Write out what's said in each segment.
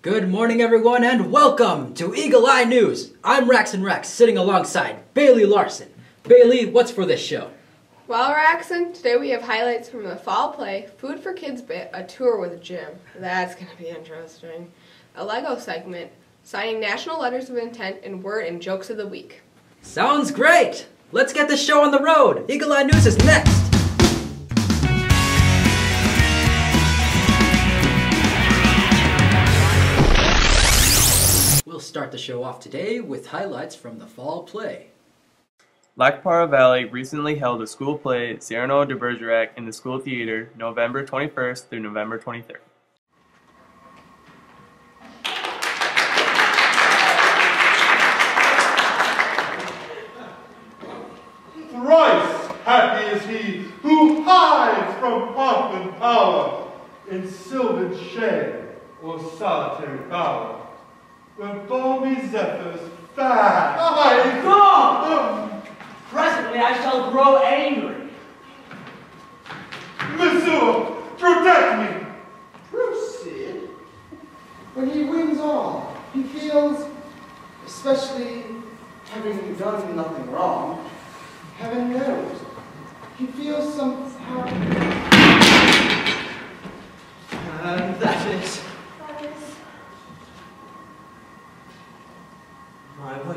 Good morning, everyone, and welcome to Eagle Eye News. I'm Raxon Rex, sitting alongside Bailey Larson. Bailey, what's for this show? Well, Raxon, today we have highlights from the fall play, Food for Kids bit, a tour with Jim. That's going to be interesting. A Lego segment, signing national letters of intent, and word and jokes of the week. Sounds great! Let's get this show on the road. Eagle Eye News is next. We'll start the show off today with highlights from the fall play. Lac Parle Valley recently held a school play, Cyrano de Bergerac, in the school theater, November 21st through November 23rd. Thrice happy is he who hides from pomp and power in sylvan shade or solitary bower, where balmy zephyrs fan. My God! Presently I shall grow angry. Monsieur, protect me! Proceed. When he wins all, he feels, especially having done nothing wrong, heaven knows, he feels somehow. And that is my way.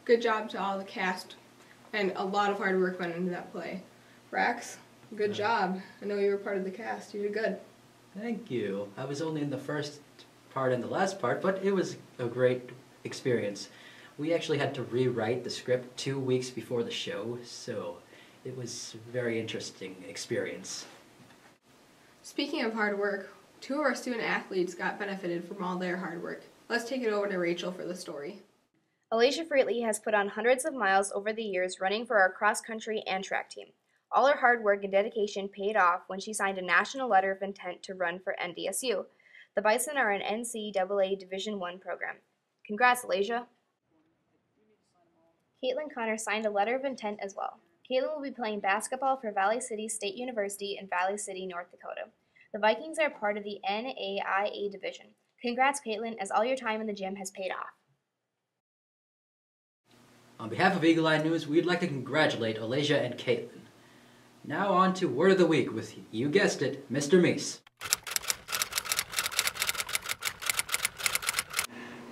Good job to all the cast, and a lot of hard work went into that play. Rax, good job. I know you were part of the cast. You did good. Thank you. I was only in the first part and the last part, but it was a great experience. We actually had to rewrite the script 2 weeks before the show, so it was a very interesting experience. Speaking of hard work, 2 of our student athletes got benefited from all their hard work. Let's take it over to Rachel for the story. Alicia Freetley has put on hundreds of miles over the years running for our cross-country and track team. All her hard work and dedication paid off when she signed a national letter of intent to run for NDSU. The Bison are an NCAA Division I program. Congrats, Alicia. Caitlin Connor signed a letter of intent as well. Caitlin will be playing basketball for Valley City State University in Valley City, North Dakota. The Vikings are part of the NAIA division. Congrats, Caitlin, as all your time in the gym has paid off. On behalf of Eagle Eye News, we'd like to congratulate Alasia and Caitlin. Now on to Word of the Week with, you guessed it, Mr. Meese.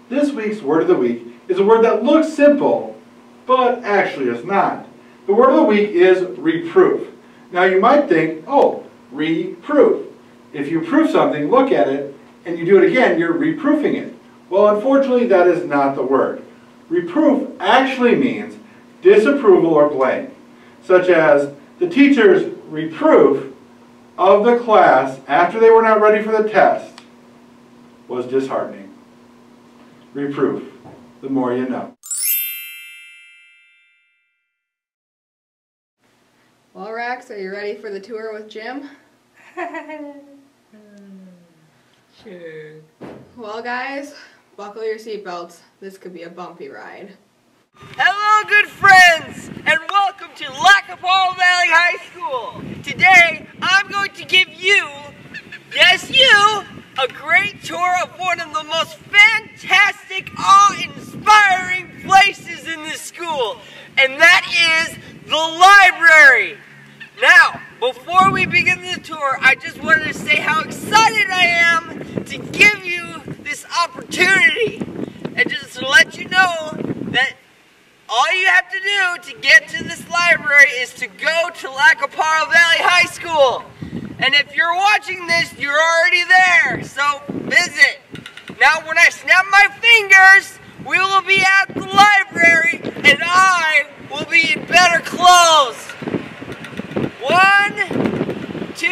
This week's word of the week is a word that looks simple, but actually is not. The word of the week is reproof. Now you might think, oh, reproof. If you proof something, look at it, and you do it again, you're reproofing it. Well, unfortunately, that is not the word. Reproof actually means disapproval or blame, such as the teacher's reproof of the class after they were not ready for the test was disheartening. Reproof, the more you know. Well, Rax, are you ready for the tour with Jim? Sure. Well, guys, buckle your seatbelts. This could be a bumpy ride. Hello, good friends, and welcome to Lac Parle Valley High School. Today, I'm going to give you, yes you, a great tour of one of the most fantastic, awe-inspiring places in this school, and that is the library. Now, before we begin the tour, I just wanted to say how excited I am to give you this opportunity, and just to let you know that all you have to do to get to this library is to go to Lac Parle Valley High School. And if you're watching this, you're already there, so visit. Now when I snap my fingers, we will be at the library, and I will be in better clothes. 1, 2...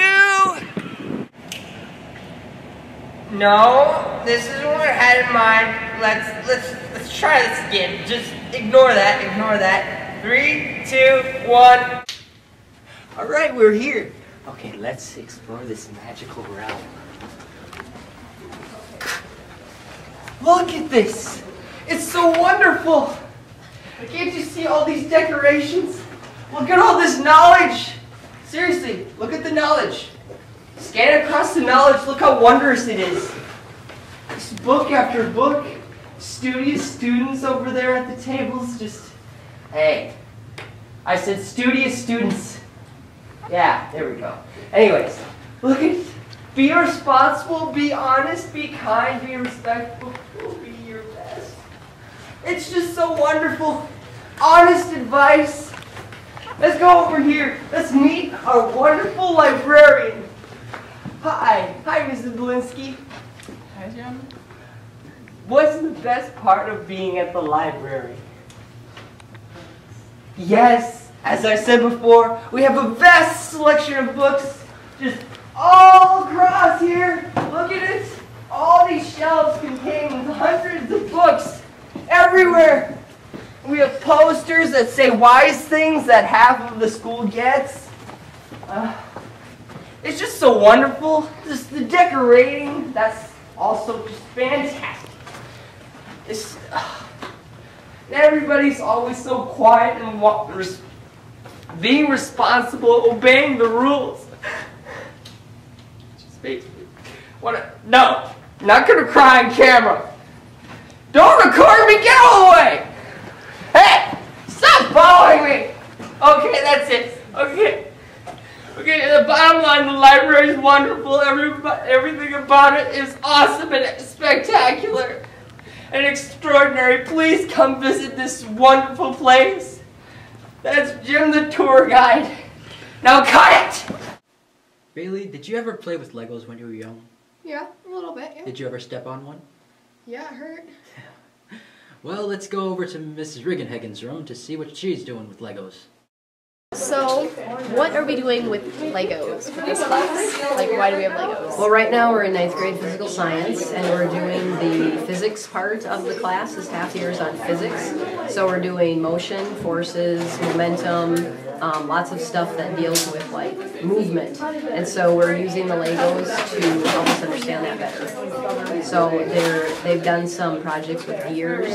No, this isn't what I had in mind. Let's try this again. Just ignore that. 3, 2, 1. Alright, we're here. Okay, let's explore this magical realm. Look at this! It's so wonderful. Can't you see all these decorations? Look at all this knowledge. Seriously, look at the knowledge. Scan across the knowledge, look how wondrous it is. Just book after book. Studious students over there at the tables just, hey, I said studious students. Yeah, there we go. Anyways, look at, be responsible, be honest, be kind, be respectful, be your best. It's just so wonderful. Honest advice. Let's go over here. Let's meet our wonderful librarian. Hi, Mrs. Belinsky. Hi, Jim. What's the best part of being at the library? Yes, as I said before, we have a vast selection of books just all across here. Look at it. All these shelves contain hundreds of books everywhere. We have posters that say wise things that half of the school gets. It's just so wonderful. Just the decorating, that's also just fantastic. It's, everybody's always so quiet and being responsible, obeying the rules. Just makes me no, I'm not gonna cry on camera. Don't record me, get all the way. Hey, stop following me. Okay, that's it. Okay, the bottom line, the library is wonderful. Everything about it is awesome and spectacular and extraordinary. Please come visit this wonderful place. That's Jim the tour guide. Now cut it! Bailey, did you ever play with Legos when you were young? Yeah, a little bit, yeah. Did you ever step on one? Yeah, it hurt. Well, let's go over to Mrs. Riggenhagen's room to see what she's doing with Legos. So, what are we doing with Legos for this class? Like, why do we have Legos? Well, right now we're in 9th grade physical science, and we're doing the physics part of the class. This half year is on physics. So we're doing motion, forces, momentum, lots of stuff that deals with like movement. And so we're using the Legos to help us understand that better. So they've done some projects with gears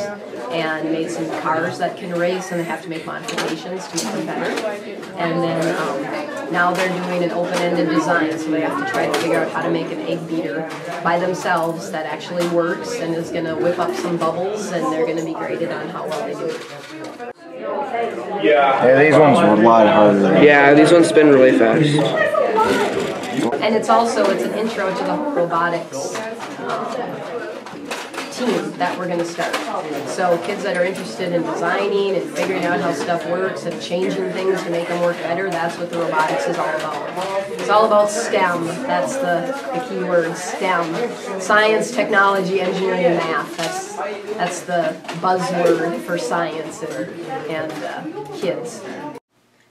and made some cars that can race, and they have to make modifications to make them better. And then now they're doing an open-ended design, so they have to try to figure out how to make an egg beater by themselves that actually works and is going to whip up some bubbles, and they're going to be graded on how well they do it. Yeah, these ones were a lot harder than Yeah, these ones spin really fast. And it's an intro to the robotics team that we're going to start. So kids that are interested in designing and figuring out how stuff works and changing things to make them work better, that's what the robotics is all about. It's all about STEM. That's the key word, STEM. Science, technology, engineering, and math. That's the buzzword for science and kids.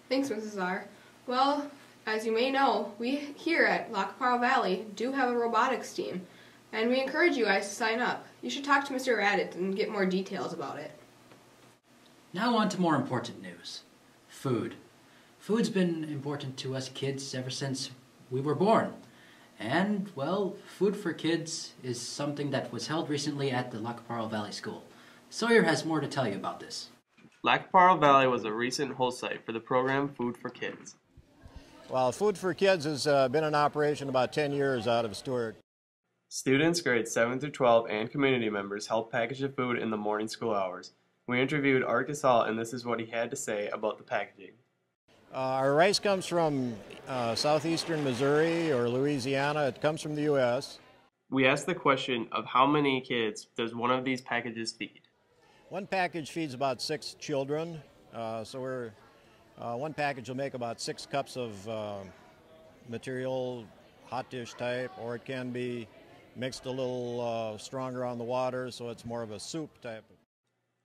Thanks, Mrs. R. Well, as you may know, we here at Lacaparo Valley do have a robotics team, and we encourage you guys to sign up. You should talk to Mr. Radit and get more details about it. Now on to more important news. Food. Food's been important to us kids ever since we were born. And, well, Food for Kids is something that was held recently at the Lacaparo Valley School. Sawyer has more to tell you about this. Lacaparo Valley was a recent host site for the program Food for Kids. Well, Food for Kids has been in operation about 10 years out of Stewart. Students grades 7 through 12 and community members helped package the food in the morning school hours. We interviewed Art Gasol, and this is what he had to say about the packaging. Our rice comes from southeastern Missouri or Louisiana. It comes from the U.S. We asked the question of how many kids does one of these packages feed? One package feeds about 6 children, one package will make about 6 cups of material, hot dish type, or it can be mixed a little stronger on the water, so it's more of a soup type.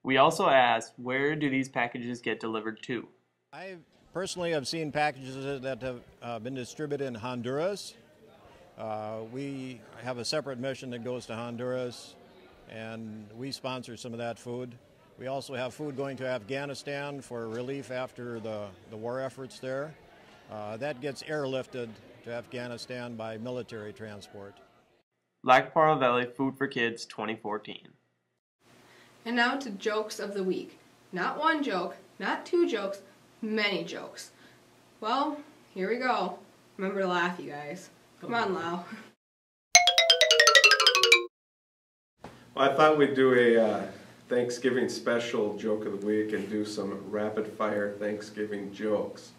We also asked, where do these packages get delivered to? I personally have seen packages that have been distributed in Honduras. We have a separate mission that goes to Honduras, and we sponsor some of that food. We also have food going to Afghanistan for relief after the war efforts there. That gets airlifted to Afghanistan by military transport. Lacaparo Valley Food for Kids 2014. And now to jokes of the week. Not one joke, not two jokes, many jokes. Well, here we go. Remember to laugh, you guys. Come on, Lau. Well, I thought we'd do a Thanksgiving special joke of the week and do some rapid-fire Thanksgiving jokes.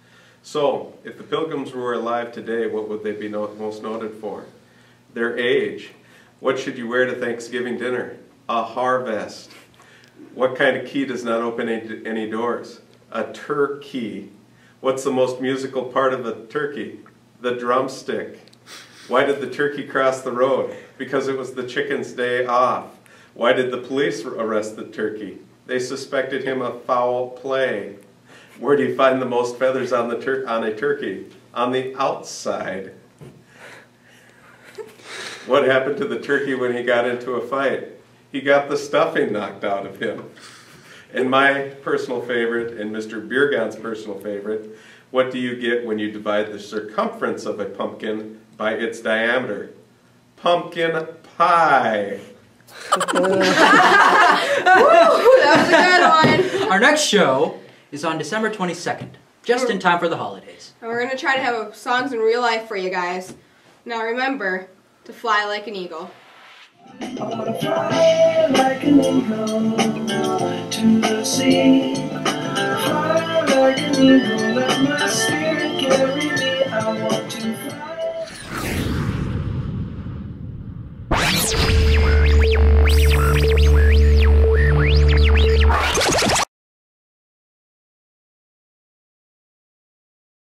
So, if the Pilgrims were alive today, what would they be most noted for? Their age. What should you wear to Thanksgiving dinner? A harvest. What kind of key does not open any doors? A turkey. What's the most musical part of a turkey? The drumstick. Why did the turkey cross the road? Because it was the chicken's day off. Why did the police arrest the turkey? They suspected him of foul play. Where do you find the most feathers on a turkey? On the outside. What happened to the turkey when he got into a fight? He got the stuffing knocked out of him. And my personal favorite, and Mr. Biergon's personal favorite, what do you get when you divide the circumference of a pumpkin by its diameter? Pumpkin pie. Woo, that was a good one. Our next show is on December 22nd, just in time for the holidays. And we're going to try to have songs in real life for you guys. Now remember to fly like an eagle. I wanna fly like an eagle to the sea. Fly like an eagle, let my spirit carry me. I want to fly.